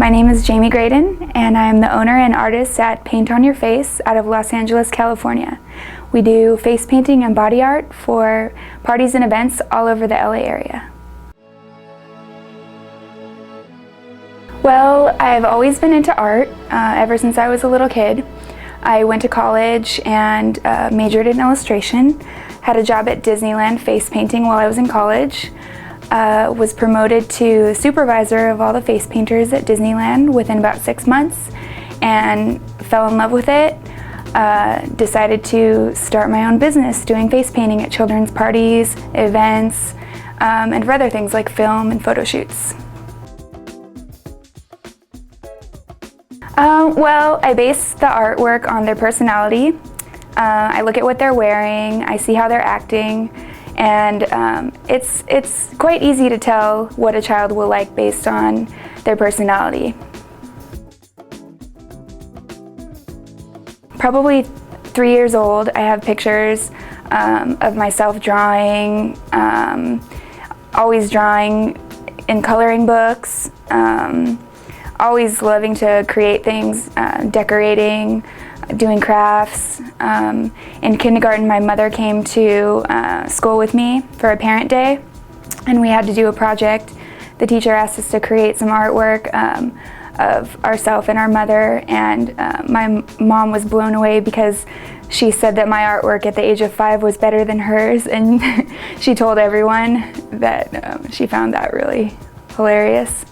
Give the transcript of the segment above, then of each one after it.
My name is Jamie Graydon, and I am the owner and artist at Paint on Your Face out of Los Angeles, California. We do face painting and body art for parties and events all over the LA area. Well, I've always been into art ever since I was a little kid. I went to college and majored in illustration, had a job at Disneyland face painting while I was in college, was promoted to supervisor of all the face painters at Disneyland within about 6 months and fell in love with it. Decided to start my own business doing face painting at children's parties, events, and for other things like film and photo shoots. Well, I base the artwork on their personality. I look at what they're wearing, I see how they're acting, and it's quite easy to tell what a child will like based on their personality. Probably 3 years old, I have pictures of myself drawing, always drawing in coloring books, always loving to create things, decorating, doing crafts. In kindergarten, my mother came to school with me for a parent day, and we had to do a project. The teacher asked us to create some artwork of ourselves and our mother, and my mom was blown away because she said that my artwork at the age of 5 was better than hers, and she told everyone that she found that really hilarious.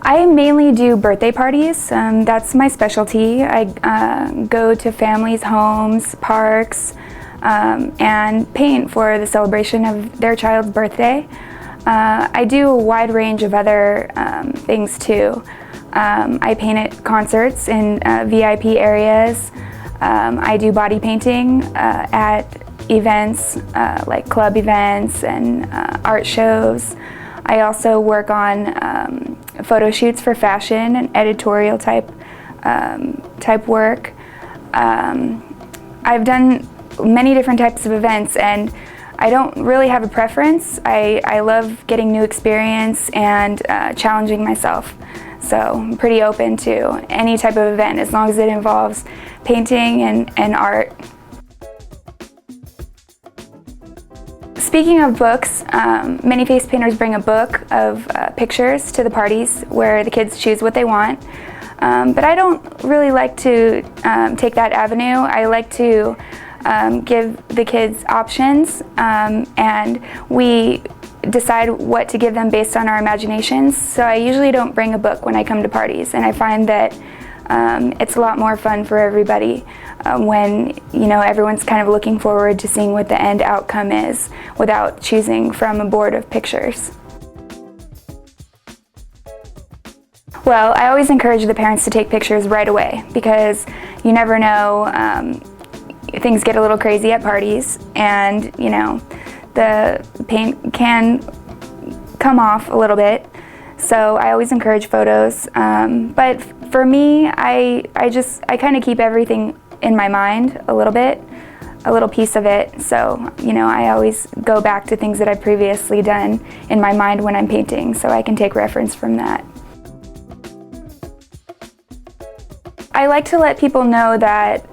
I mainly do birthday parties. That's my specialty. I go to families' homes, parks, and paint for the celebration of their child's birthday. I do a wide range of other things too. I paint at concerts in VIP areas. I do body painting at events like club events and art shows. I also work on photo shoots for fashion and editorial type work. I've done many different types of events, and I don't really have a preference. I love getting new experience and challenging myself. So I'm pretty open to any type of event as long as it involves painting and art. Speaking of books, many face painters bring a book of pictures to the parties where the kids choose what they want. But I don't really like to take that avenue. I like to give the kids options, and we decide what to give them based on our imaginations. So I usually don't bring a book when I come to parties, and I find that it's a lot more fun for everybody when everyone's kind of looking forward to seeing what the end outcome is without choosing from a board of pictures. Well, I always encourage the parents to take pictures right away because you never know, things get a little crazy at parties, and the paint can come off a little bit. So I always encourage photos, but for me, I kind of keep everything in my mind a little bit, a little piece of it. So I always go back to things that I've previously done in my mind when I'm painting, so I can take reference from that. I like to let people know that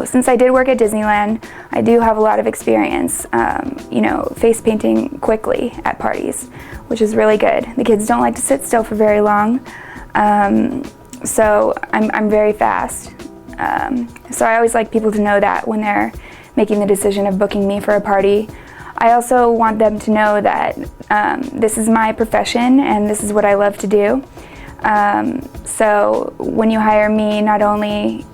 since I did work at Disneyland, I do have a lot of experience, face painting quickly at parties, which is really good. The kids don't like to sit still for very long, so I'm very fast. So I always like people to know that when they're making the decision of booking me for a party. I also want them to know that this is my profession and this is what I love to do. So when you hire me, not only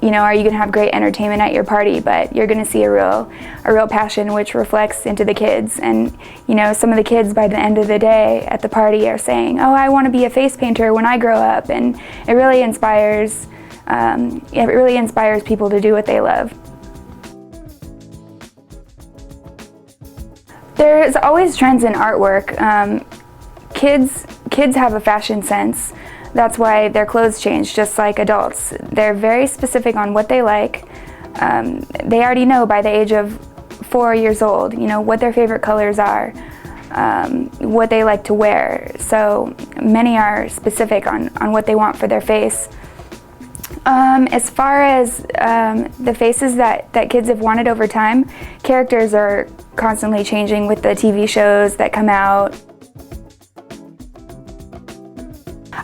are you going to have great entertainment at your party, but you're going to see a real passion which reflects into the kids. And some of the kids by the end of the day at the party are saying, "Oh, I want to be a face painter when I grow up," and it really inspires people to do what they love. There's always trends in artwork. Kids have a fashion sense. That's why their clothes change, just like adults. They're very specific on what they like. They already know by the age of 4 years old, what their favorite colors are. what they like to wear. So many are specific on what they want for their face. As far as the faces that kids have wanted over time, characters are constantly changing with the TV shows that come out.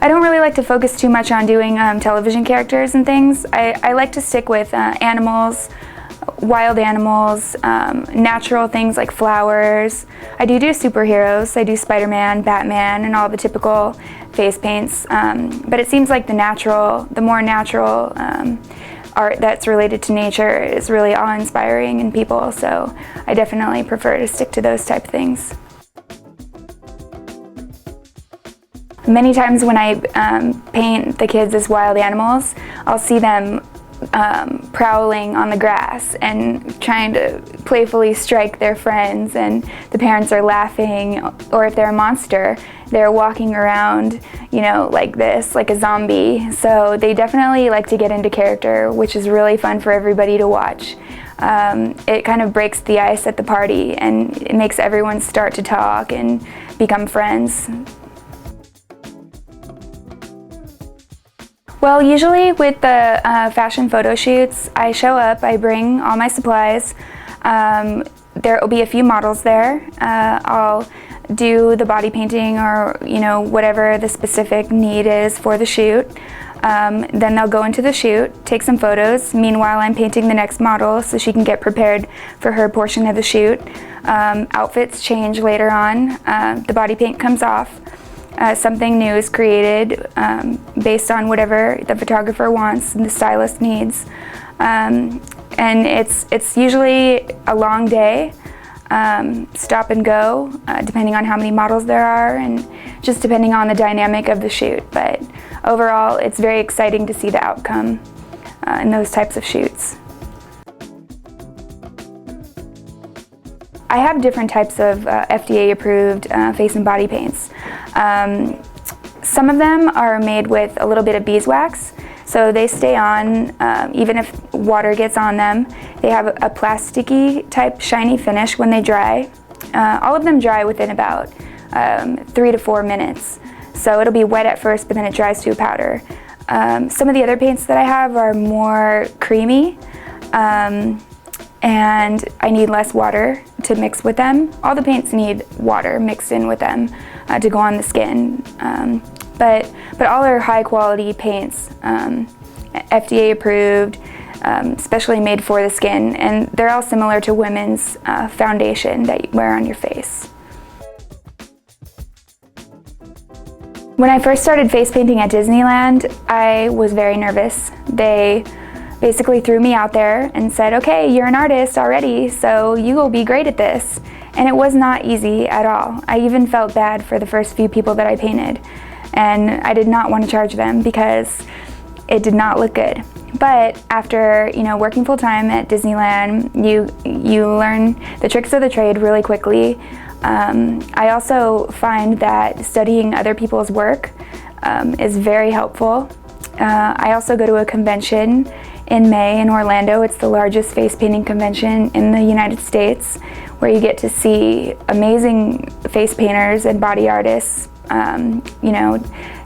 I don't really like to focus too much on doing television characters and things. I like to stick with animals, wild animals, natural things like flowers. I do superheroes. I do Spider-Man, Batman, and all the typical face paints. But it seems like the more natural art that's related to nature is really awe-inspiring in people. So I definitely prefer to stick to those type of things. Many times when I paint the kids as wild animals, I'll see them prowling on the grass and trying to playfully strike their friends, and the parents are laughing. Or if they're a monster, they're walking around, like this, like a zombie. So they definitely like to get into character, which is really fun for everybody to watch. It kind of breaks the ice at the party, and it makes everyone start to talk and become friends. Well, usually with the fashion photo shoots, I show up, I bring all my supplies. There will be a few models there. I'll do the body painting or whatever the specific need is for the shoot. Then they'll go into the shoot, take some photos. Meanwhile, I'm painting the next model so she can get prepared for her portion of the shoot. Outfits change later on. The body paint comes off. Something new is created based on whatever the photographer wants and the stylist needs. And it's usually a long day, stop and go, depending on how many models there are and just depending on the dynamic of the shoot. But overall, it's very exciting to see the outcome in those types of shoots. I have different types of FDA-approved face and body paints. Some of them are made with a little bit of beeswax, so they stay on even if water gets on them. They have a plasticky type shiny finish when they dry. All of them dry within about 3 to 4 minutes. So it'll be wet at first, but then it dries to a powder. Some of the other paints that I have are more creamy, and I need less water to mix with them. All the paints need water mixed in with them to go on the skin. But all are high quality paints, FDA approved, specially made for the skin, and they're all similar to women's foundation that you wear on your face. When I first started face painting at Disneyland, I was very nervous. They basically threw me out there and said, okay, you're an artist already, so you will be great at this. And it was not easy at all. I even felt bad for the first few people that I painted. And I did not want to charge them because it did not look good. But after working full time at Disneyland, you learn the tricks of the trade really quickly. I also find that studying other people's work is very helpful. I also go to a convention in May in Orlando. It's the largest face painting convention in the United States, where you get to see amazing face painters and body artists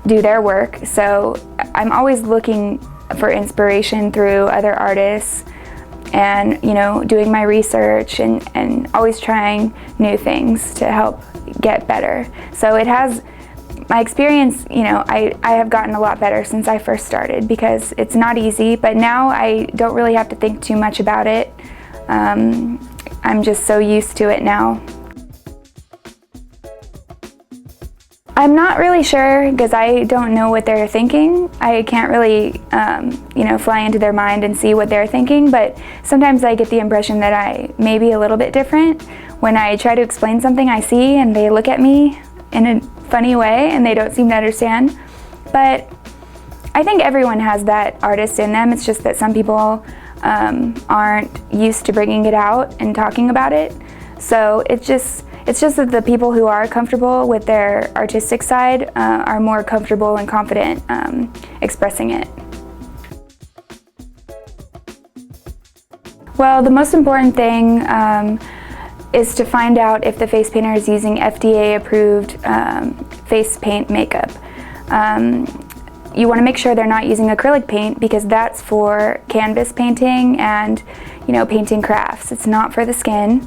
do their work. So I'm always looking for inspiration through other artists and doing my research and always trying new things to help get better. So it has my experience, I have gotten a lot better since I first started because it's not easy, but now I don't really have to think too much about it. I'm just so used to it now. I'm not really sure because I don't know what they're thinking. I can't really, fly into their mind and see what they're thinking, but sometimes I get the impression that I may be a little bit different. When I try to explain something I see and they look at me in a funny way and they don't seem to understand. But I think everyone has that artist in them. It's just that some people aren't used to bringing it out and talking about it. So it's just that the people who are comfortable with their artistic side are more comfortable and confident expressing it. Well, the most important thing is to find out if the face painter is using FDA-approved face paint makeup. You want to make sure they're not using acrylic paint, because that's for canvas painting and, you know, painting crafts. It's not for the skin.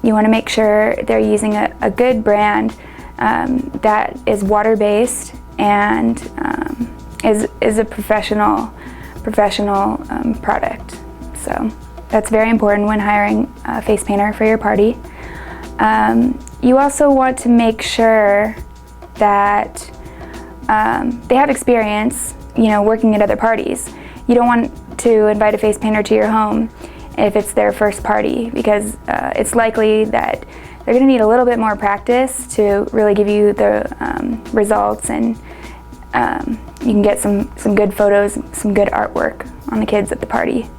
You want to make sure they're using a good brand that is water-based and is a professional product. So that's very important when hiring a face painter for your party. You also want to make sure that they have experience, you know, working at other parties. You don't want to invite a face painter to your home if it's their first party, because it's likely that they're going to need a little bit more practice to really give you the results, and you can get some good photos, some good artwork on the kids at the party.